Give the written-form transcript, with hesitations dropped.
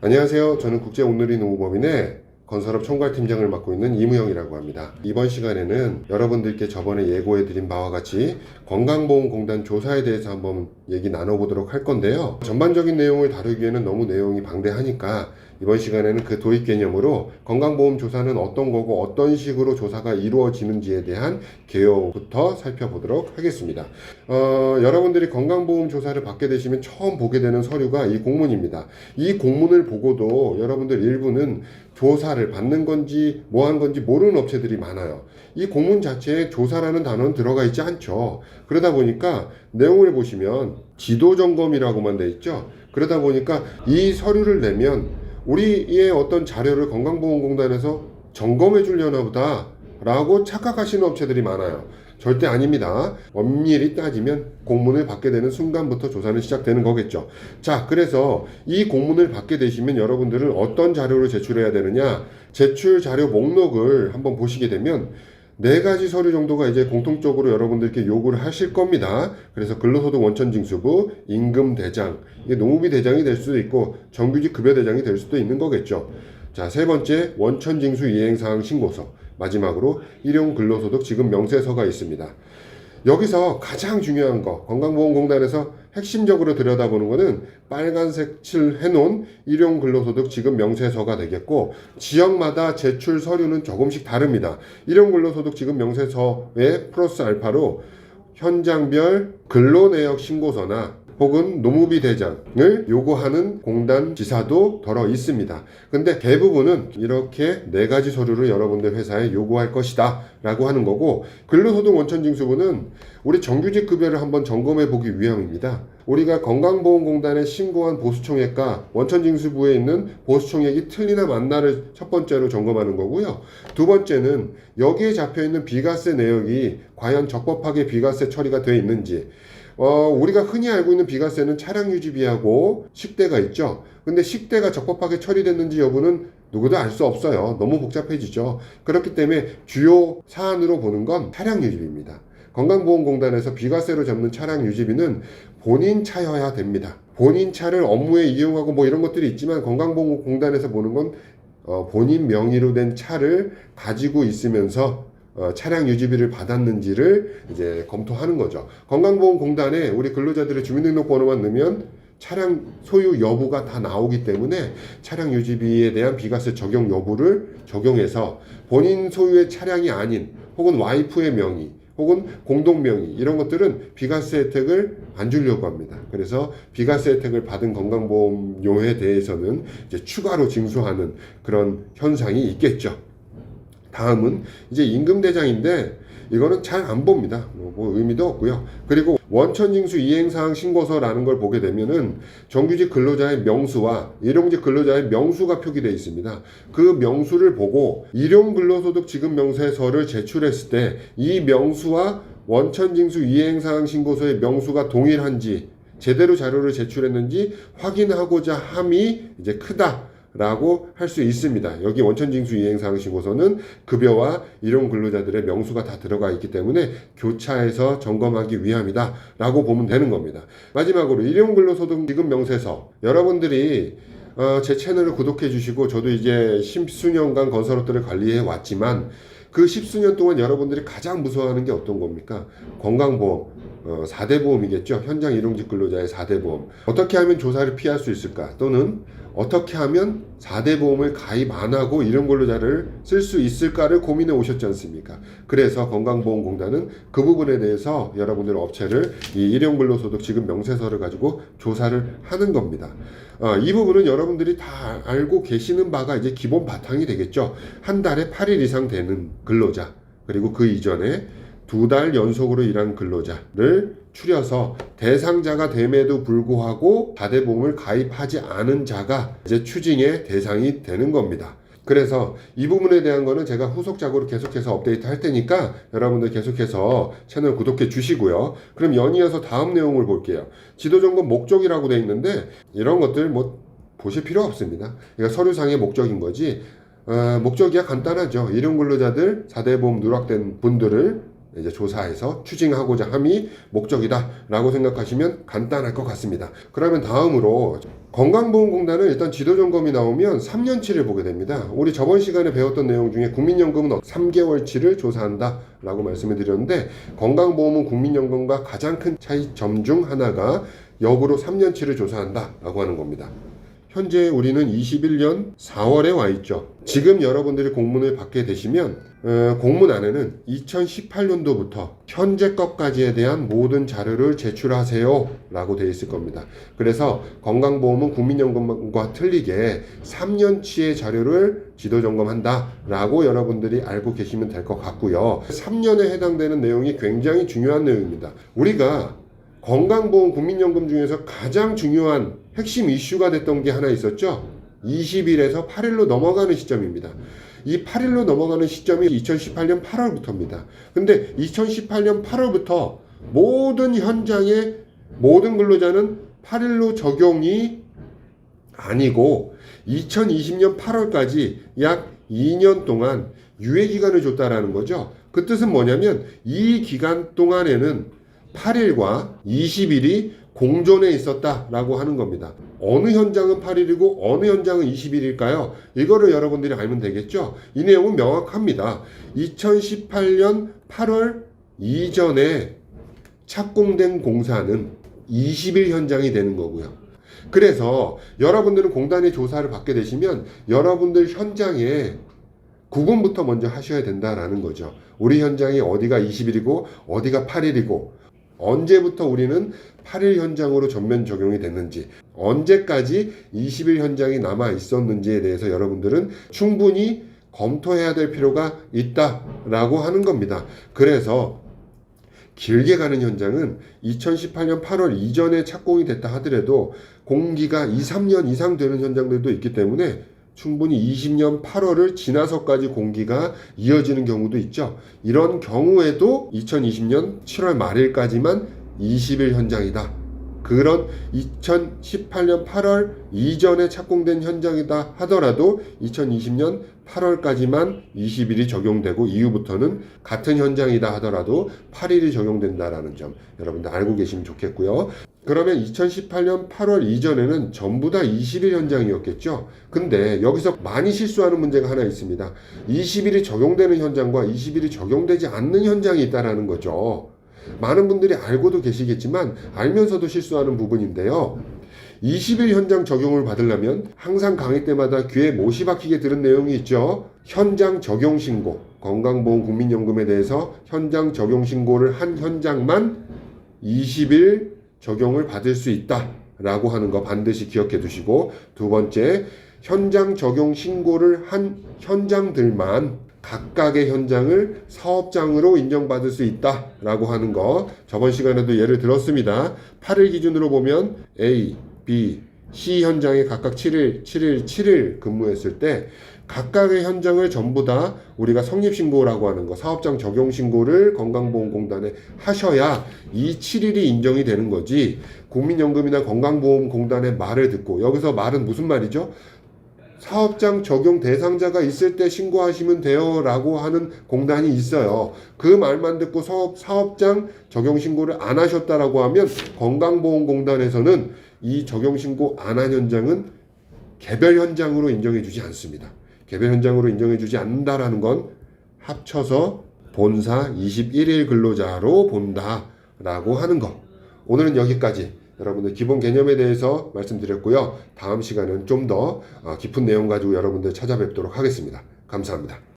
안녕하세요. 저는 국제온누리노무법인의 건설업 총괄팀장을 맡고 있는 이무영이라고 합니다. 이번 시간에는 여러분들께 저번에 예고해드린 바와 같이 건강보험공단 조사에 대해서 한번 얘기 나눠보도록 할 건데요. 전반적인 내용을 다루기에는 너무 내용이 방대하니까 이번 시간에는 그 도입 개념으로 건강보험 조사는 어떤 거고 어떤 식으로 조사가 이루어지는지에 대한 개요부터 살펴보도록 하겠습니다. 여러분들이 건강보험 조사를 받게 되시면 처음 보게 되는 서류가 이 공문입니다. 이 공문을 보고도 여러분들 일부는 조사를 받는 건지 뭐 한 건지 모르는 업체들이 많아요. 이 공문 자체에 조사라는 단어는 들어가 있지 않죠. 그러다 보니까 내용을 보시면 지도점검이라고만 돼 있죠. 그러다 보니까 이 서류를 내면 우리의 어떤 자료를 건강보험공단에서 점검해 주려나 보다 라고 착각하시는 업체들이 많아요. 절대 아닙니다. 엄밀히 따지면 공문을 받게 되는 순간부터 조사는 시작되는 거겠죠. 자, 그래서 이 공문을 받게 되시면 여러분들은 어떤 자료를 제출해야 되느냐, 제출 자료 목록을 한번 보시게 되면 4가지 서류 정도가 이제 공통적으로 여러분들께 요구를 하실 겁니다. 그래서 근로소득 원천징수부, 임금대장, 이게 노무비 대장이 될 수도 있고 정규직 급여대장이 될 수도 있는 거겠죠. 자, 3번째 원천징수 이행사항 신고서, 마지막으로 일용근로소득 지급 명세서가 있습니다. 여기서 가장 중요한 거, 건강보험공단에서 핵심적으로 들여다보는 거는 빨간색 칠 해놓은 일용근로소득 지급 명세서가 되겠고, 지역마다 제출 서류는 조금씩 다릅니다. 일용근로소득 지급 명세서에 플러스 알파로 현장별 근로내역 신고서나 혹은 노무비 대장을 요구하는 공단 지사도 덜어 있습니다. 근데 대부분은 이렇게 4가지 서류를 여러분들 회사에 요구할 것이다 라고 하는 거고, 근로소득 원천징수부는 우리 정규직 급여를 한번 점검해 보기 위함입니다. 우리가 건강보험공단에 신고한 보수총액과 원천징수부에 있는 보수총액이 틀리나 맞나를 첫 번째로 점검하는 거고요. 두 번째는 여기에 잡혀있는 비과세 내역이 과연 적법하게 비과세 처리가 되어 있는지, 우리가 흔히 알고 있는 비과세는 차량 유지비하고 식대가 있죠. 근데 식대가 적법하게 처리됐는지 여부는 누구도 알 수 없어요. 너무 복잡해지죠. 그렇기 때문에 주요 사안으로 보는 건 차량 유지비입니다. 건강보험공단에서 비과세로 잡는 차량 유지비는 본인 차여야 됩니다. 본인 차를 업무에 이용하고 뭐 이런 것들이 있지만 건강보험공단에서 보는 건 본인 명의로 된 차를 가지고 있으면서 차량 유지비를 받았는지를 이제 검토하는 거죠. 건강보험공단에 우리 근로자들의 주민등록번호만 넣으면 차량 소유 여부가 다 나오기 때문에 차량 유지비에 대한 비과세 적용 여부를 적용해서 본인 소유의 차량이 아닌 혹은 와이프의 명의 혹은 공동명의 이런 것들은 비과세 혜택을 안 주려고 합니다. 그래서 비과세 혜택을 받은 건강보험료에 대해서는 이제 추가로 징수하는 그런 현상이 있겠죠. 다음은 이제 임금대장인데 이거는 잘 안 봅니다. 뭐 의미도 없고요. 그리고 원천징수 이행사항 신고서라는 걸 보게 되면은 정규직 근로자의 명수와 일용직 근로자의 명수가 표기되어 있습니다. 그 명수를 보고 일용근로소득 지급 명세서를 제출했을 때 이 명수와 원천징수 이행사항 신고서의 명수가 동일한지 제대로 자료를 제출했는지 확인하고자 함이 이제 크다 라고 할 수 있습니다. 여기 원천징수 이행사항 신고서는 급여와 일용 근로자들의 명수가 다 들어가 있기 때문에 교차해서 점검하기 위함이다 라고 보면 되는 겁니다. 마지막으로 일용 근로소득 지급 명세서, 여러분들이 제 채널을 구독해 주시고 저도 이제 십수년간 건설업들을 관리해 왔지만 그 십수년 동안 여러분들이 가장 무서워하는 게 어떤 겁니까? 건강보험, 4대 보험이겠죠. 현장 일용직 근로자의 4대 보험. 어떻게 하면 조사를 피할 수 있을까? 또는 어떻게 하면 4대 보험을 가입 안 하고 일용 근로자를 쓸 수 있을까를 고민해 오셨지 않습니까? 그래서 건강보험공단은 그 부분에 대해서 여러분들 업체를 이 일용 근로소득 지급 명세서를 가지고 조사를 하는 겁니다. 이 부분은 여러분들이 다 알고 계시는 바가 이제 기본 바탕이 되겠죠. 한 달에 8일 이상 되는 근로자, 그리고 그 이전에 2달 연속으로 일한 근로자를 추려서 대상자가 됨에도 불구하고 4대 보험을 가입하지 않은 자가 이제 추징의 대상이 되는 겁니다. 그래서 이 부분에 대한 거는 제가 후속작으로 계속해서 업데이트 할 테니까 여러분들 계속해서 채널 구독해 주시고요. 그럼 연이어서 다음 내용을 볼게요. 지도점검 목적이라고 되어 있는데 이런 것들 뭐 보실 필요 없습니다. 이거 서류상의 목적인 거지. 목적이야 간단하죠. 일용 근로자들 4대 보험 누락된 분들을 이제 조사해서 추징하고자 함이 목적이다라고 생각하시면 간단할 것 같습니다. 그러면 다음으로 건강보험공단은 일단 지도점검이 나오면 3년치를 보게 됩니다. 우리 저번 시간에 배웠던 내용 중에 국민연금은 3개월치를 조사한다라고 말씀을 드렸는데 건강보험은 국민연금과 가장 큰 차이점 중 하나가 역으로 3년치를 조사한다라고 하는 겁니다. 현재 우리는 21년 4월에 와 있죠. 지금 여러분들이 공문을 받게 되시면 공문 안에는 2018년도부터 현재 것까지에 대한 모든 자료를 제출하세요 라고 되어 있을 겁니다. 그래서 건강보험은 국민연금과 틀리게 3년치의 자료를 지도점검한다 라고 여러분들이 알고 계시면 될 것 같고요. 3년에 해당되는 내용이 굉장히 중요한 내용입니다. 우리가 건강보험 국민연금 중에서 가장 중요한 핵심 이슈가 됐던 게 하나 있었죠. 20일에서 8일로 넘어가는 시점입니다. 이 8일로 넘어가는 시점이 2018년 8월부터입니다. 근데 2018년 8월부터 모든 현장의 모든 근로자는 8일로 적용이 아니고 2020년 8월까지 약 2년 동안 유예기간을 줬다라는 거죠. 그 뜻은 뭐냐면 이 기간 동안에는 8일과 20일이 공존해 있었다라고 하는 겁니다. 어느 현장은 8일이고 어느 현장은 20일일까요? 이거를 여러분들이 알면 되겠죠? 이 내용은 명확합니다. 2018년 8월 이전에 착공된 공사는 20일 현장이 되는 거고요. 그래서 여러분들은 공단의 조사를 받게 되시면 여러분들 현장에 구분부터 먼저 하셔야 된다라는 거죠. 우리 현장이 어디가 20일이고 어디가 8일이고 언제부터 우리는 8일 현장으로 전면 적용이 됐는지, 언제까지 20일 현장이 남아 있었는지에 대해서 여러분들은 충분히 검토해야 될 필요가 있다라고 하는 겁니다. 그래서 길게 가는 현장은 2018년 8월 이전에 착공이 됐다 하더라도 공기가 2, 3년 이상 되는 현장들도 있기 때문에 충분히 20년 8월을 지나서까지 공기가 이어지는 경우도 있죠. 이런 경우에도 2020년 7월 말일까지만 20일 현장이다. 그런 2018년 8월 이전에 착공된 현장이다 하더라도 2020년 8월까지만 20일이 적용되고 이후부터는 같은 현장이다 하더라도 8일이 적용된다라는 점 여러분들 알고 계시면 좋겠고요. 그러면 2018년 8월 이전에는 전부 다 20일 현장이었겠죠. 근데 여기서 많이 실수하는 문제가 하나 있습니다. 20일이 적용되는 현장과 20일이 적용되지 않는 현장이 있다라는 거죠. 많은 분들이 알고도 계시겠지만 알면서도 실수하는 부분인데요. 20일 현장 적용을 받으려면 항상 강의 때마다 귀에 못이 박히게 들은 내용이 있죠. 현장 적용 신고, 건강보험 국민연금에 대해서 현장 적용 신고를 한 현장만 20일 적용을 받을 수 있다라고 하는 거 반드시 기억해 두시고, 두 번째, 현장 적용 신고를 한 현장들만 각각의 현장을 사업장으로 인정받을 수 있다라고 하는 거 저번 시간에도 예를 들었습니다. 8일 기준으로 보면 A, B, C 현장에 각각 7일 근무했을 때 각각의 현장을 전부 다 우리가 성립신고라고 하는 거, 사업장 적용신고를 건강보험공단에 하셔야 이 7일이 인정이 되는 거지, 국민연금이나 건강보험공단의 말을 듣고, 여기서 말은 무슨 말이죠? 사업장 적용 대상자가 있을 때 신고하시면 돼요 라고 하는 공단이 있어요. 그 말만 듣고 사업장 적용 신고를 안 하셨다라고 하면 건강보험공단에서는 이 적용 신고 안 한 현장은 개별 현장으로 인정해 주지 않습니다. 개별 현장으로 인정해 주지 않는다라는 건 합쳐서 본사 21일 근로자로 본다라고 하는 거. 오늘은 여기까지 여러분들 기본 개념에 대해서 말씀드렸고요. 다음 시간은 좀 더 깊은 내용 가지고 여러분들 찾아뵙도록 하겠습니다. 감사합니다.